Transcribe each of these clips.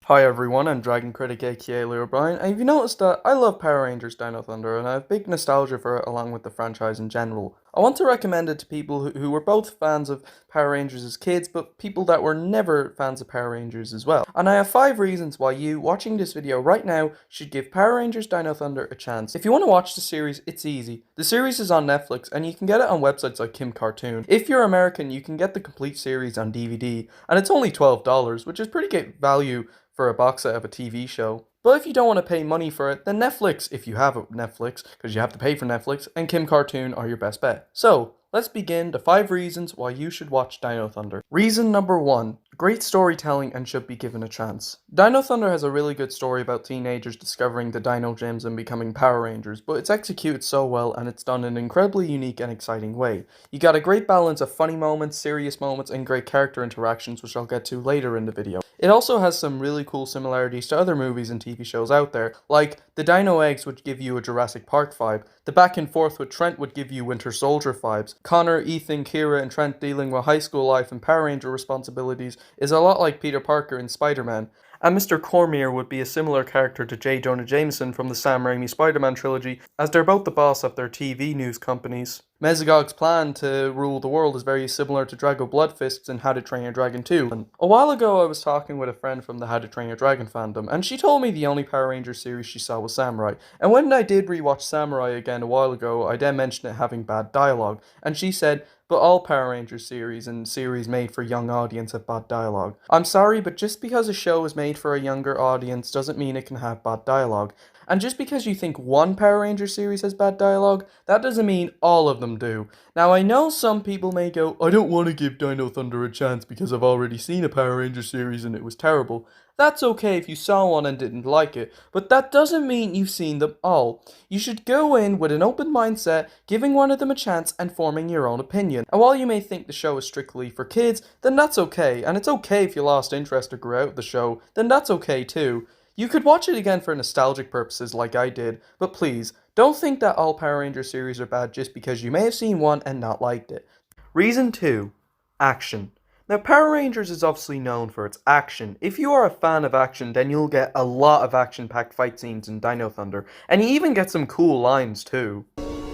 Hi everyone, I'm Dragon Critic aka Leo O'Brien, and have you noticed that I love Power Rangers Dino Thunder and I have big nostalgia for it along with the franchise in general. I want to recommend it to people who were both fans of Power Rangers as kids, but people that were never fans of Power Rangers as well. And I have 5 reasons why you, watching this video right now, should give Power Rangers Dino Thunder a chance. If you want to watch the series, it's easy. The series is on Netflix and you can get it on websites like Kim Cartoon. If you're American, you can get the complete series on DVD, and it's only $12, which is pretty good value for a box set of a TV show. But if you don't want to pay money for it, then Netflix, if you have a Netflix, because you have to pay for Netflix, and Kim Cartoon are your best bet. So, let's begin the 5 reasons why you should watch Dino Thunder. Reason number 1. Great storytelling and should be given a chance. Dino Thunder has a really good story about teenagers discovering the Dino Gems and becoming Power Rangers, but it's executed so well and it's done in an incredibly unique and exciting way. You got a great balance of funny moments, serious moments, and great character interactions, which I'll get to later in the video. It also has some really cool similarities to other movies and TV shows out there, like the Dino Eggs would give you a Jurassic Park vibe, the back and forth with Trent would give you Winter Soldier vibes, Connor, Ethan, Kira, and Trent dealing with high school life and Power Ranger responsibilities is a lot like Peter Parker in Spider-Man, and Mr. Cormier would be a similar character to J. Jonah Jameson from the Sam Raimi Spider-Man trilogy, as they're both the boss of their TV news companies. Mesogog's plan to rule the world is very similar to Drago Bloodfist's in How to Train Your Dragon 2. And a while ago I was talking with a friend from the How to Train Your Dragon fandom, and she told me the only Power Rangers series she saw was Samurai. And when I did rewatch Samurai again a while ago, I then mentioned it having bad dialogue, and she said, but all Power Rangers series and series made for young audience have bad dialogue. I'm sorry, but just because a show is made for a younger audience doesn't mean it can have bad dialogue. And just because you think one Power Ranger series has bad dialogue, that doesn't mean all of them do. Now I know some people may go, I don't want to give Dino Thunder a chance because I've already seen a Power Ranger series and it was terrible. That's okay if you saw one and didn't like it, but that doesn't mean you've seen them all. You should go in with an open mindset, giving one of them a chance and forming your own opinion. And while you may think the show is strictly for kids, then that's okay. And it's okay if you lost interest or grew out of the show, then that's okay too. You could watch it again for nostalgic purposes like I did, but please, don't think that all Power Ranger series are bad just because you may have seen one and not liked it. Reason 2. Action. Now, Power Rangers is obviously known for its action. If you are a fan of action, then you'll get a lot of action-packed fight scenes in Dino Thunder, and you even get some cool lines too.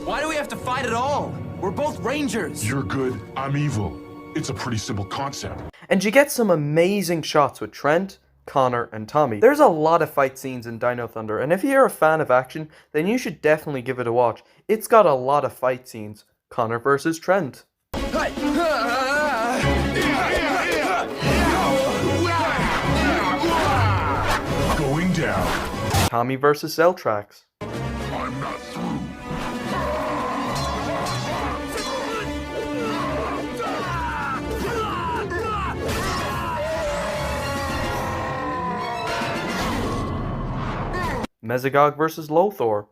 Why do we have to fight at all? We're both Rangers! You're good, I'm evil. It's a pretty simple concept. And you get some amazing shots with Trent, Connor, and Tommy. There's a lot of fight scenes in Dino Thunder, and if you're a fan of action, then you should definitely give it a watch. It's got a lot of fight scenes. Connor versus Trent. Going down. Tommy versus Zeltrax. I'm not through. Mesogog versus Lothor.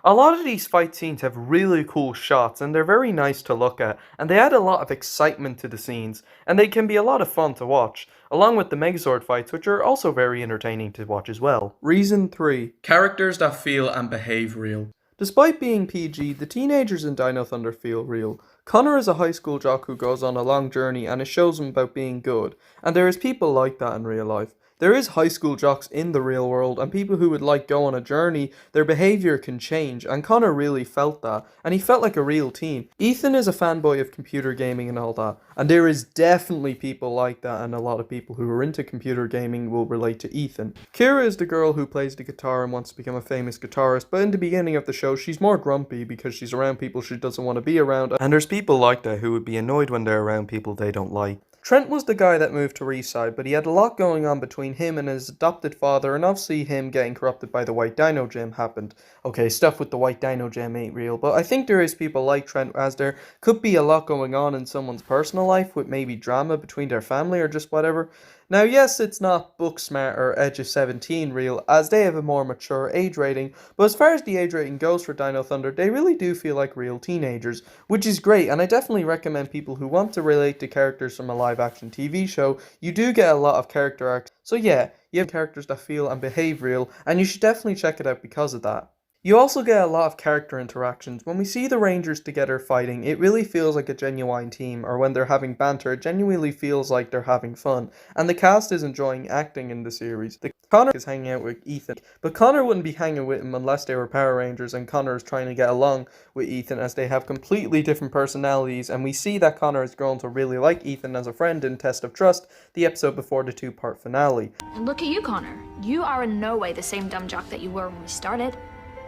A lot of these fight scenes have really cool shots and they're very nice to look at, and they add a lot of excitement to the scenes, and they can be a lot of fun to watch, along with the Megazord fights, which are also very entertaining to watch as well. Reason 3. Characters that feel and behave real. Despite being PG, the teenagers in Dino Thunder feel real. Connor is a high school jock who goes on a long journey and it shows him about being good, and there is people like that in real life. There is high school jocks in the real world, and people who would like go on a journey, their behaviour can change, and Connor really felt that, and he felt like a real teen. Ethan is a fanboy of computer gaming and all that, and there is definitely people like that, and a lot of people who are into computer gaming will relate to Ethan. Kira is the girl who plays the guitar and wants to become a famous guitarist, but in the beginning of the show she's more grumpy because she's around people she doesn't want to be around, and there's people like that who would be annoyed when they're around people they don't like. Trent was the guy that moved to Eastside, but he had a lot going on between him and his adopted father, and obviously him getting corrupted by the White Dino Gem happened. Okay, stuff with the White Dino Gem ain't real, but I think there is people like Trent, as there could be a lot going on in someone's personal life with maybe drama between their family or just whatever. Now, yes, it's not Booksmart or Edge of 17 real, as they have a more mature age rating, but as far as the age rating goes for Dino Thunder, they really do feel like real teenagers, which is great, and I definitely recommend people who want to relate to characters from a live-action TV show. You do get a lot of character arcs, so yeah, you have characters that feel and behave real, and you should definitely check it out because of that. You also get a lot of character interactions. When we see the Rangers together fighting, it really feels like a genuine team, or when they're having banter, it genuinely feels like they're having fun. And the cast is enjoying acting in the series. Connor is hanging out with Ethan, but Connor wouldn't be hanging with him unless they were Power Rangers, and Connor is trying to get along with Ethan as they have completely different personalities, and we see that Connor has grown to really like Ethan as a friend in Test of Trust, the episode before the two-part finale. And look at you, Connor. You are in no way the same dumb jock that you were when we started.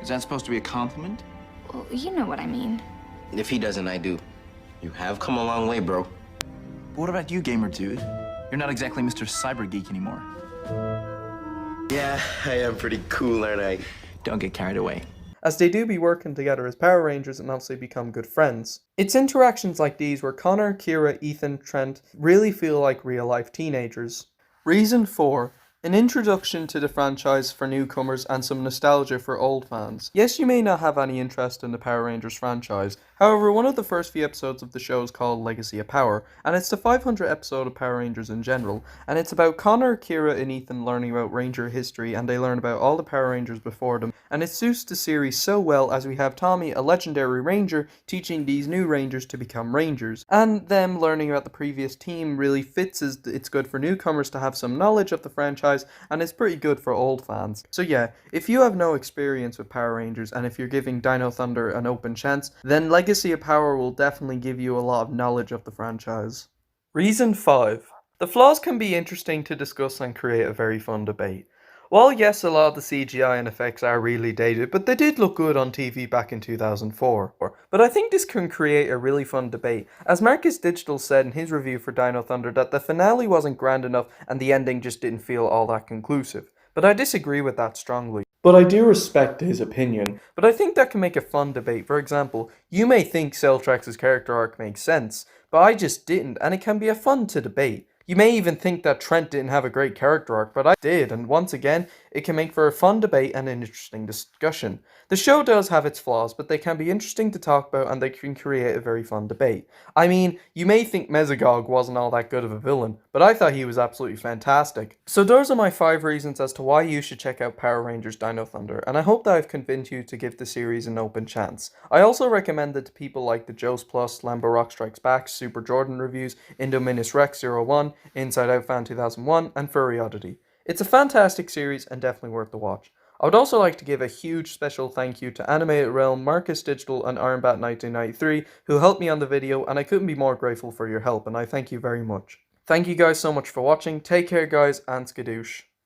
Is that supposed to be a compliment? Well, you know what I mean. If he doesn't, I do. You have come a long way, bro. But what about you, gamer dude? You're not exactly Mr. Cyber Geek anymore. Yeah, I am pretty cool, aren't I? Don't get carried away. As they do be working together as Power Rangers and obviously become good friends. It's interactions like these where Connor, Kira, Ethan, Trent really feel like real-life teenagers. Reason 4. An introduction to the franchise for newcomers and some nostalgia for old fans. Yes, you may not have any interest in the Power Rangers franchise, however, one of the first few episodes of the show is called Legacy of Power, and it's the 500th episode of Power Rangers in general, and it's about Connor, Kira, and Ethan learning about Ranger history, and they learn about all the Power Rangers before them, and it suits the series so well as we have Tommy, a legendary Ranger, teaching these new Rangers to become Rangers, and them learning about the previous team really fits as it's good for newcomers to have some knowledge of the franchise, and it's pretty good for old fans. So yeah, if you have no experience with Power Rangers and if you're giving Dino Thunder an open chance, then Legacy of Power will definitely give you a lot of knowledge of the franchise. Reason 5. The flaws can be interesting to discuss and create a very fun debate. While yes, a lot of the CGI and effects are really dated, but they did look good on TV back in 2004. But I think this can create a really fun debate, as Marcus Digital said in his review for Dino Thunder that the finale wasn't grand enough and the ending just didn't feel all that conclusive. But I disagree with that strongly. But I do respect his opinion. But I think that can make a fun debate. For example, you may think Celtrax's character arc makes sense, but I just didn't, and it can be a fun to debate. You may even think that Trent didn't have a great character arc, but I did, and once again, it can make for a fun debate and an interesting discussion. The show does have its flaws, but they can be interesting to talk about and they can create a very fun debate. I mean, you may think Mesogog wasn't all that good of a villain, but I thought he was absolutely fantastic. So those are my 5 reasons as to why you should check out Power Rangers Dino Thunder, and I hope that I've convinced you to give the series an open chance. I also recommend it to people like the Joes Plus, Lambo Rock Strikes Back, Super Jordan Reviews, Indominus Rex 01, Inside Out Fan 2001, and Furry Oddity. It's a fantastic series and definitely worth the watch. I would also like to give a huge special thank you to Animated Realm, Marcus Digital, and Ironbat1993 who helped me on the video, and I couldn't be more grateful for your help, and I thank you very much. Thank you guys so much for watching, take care guys, and skadoosh.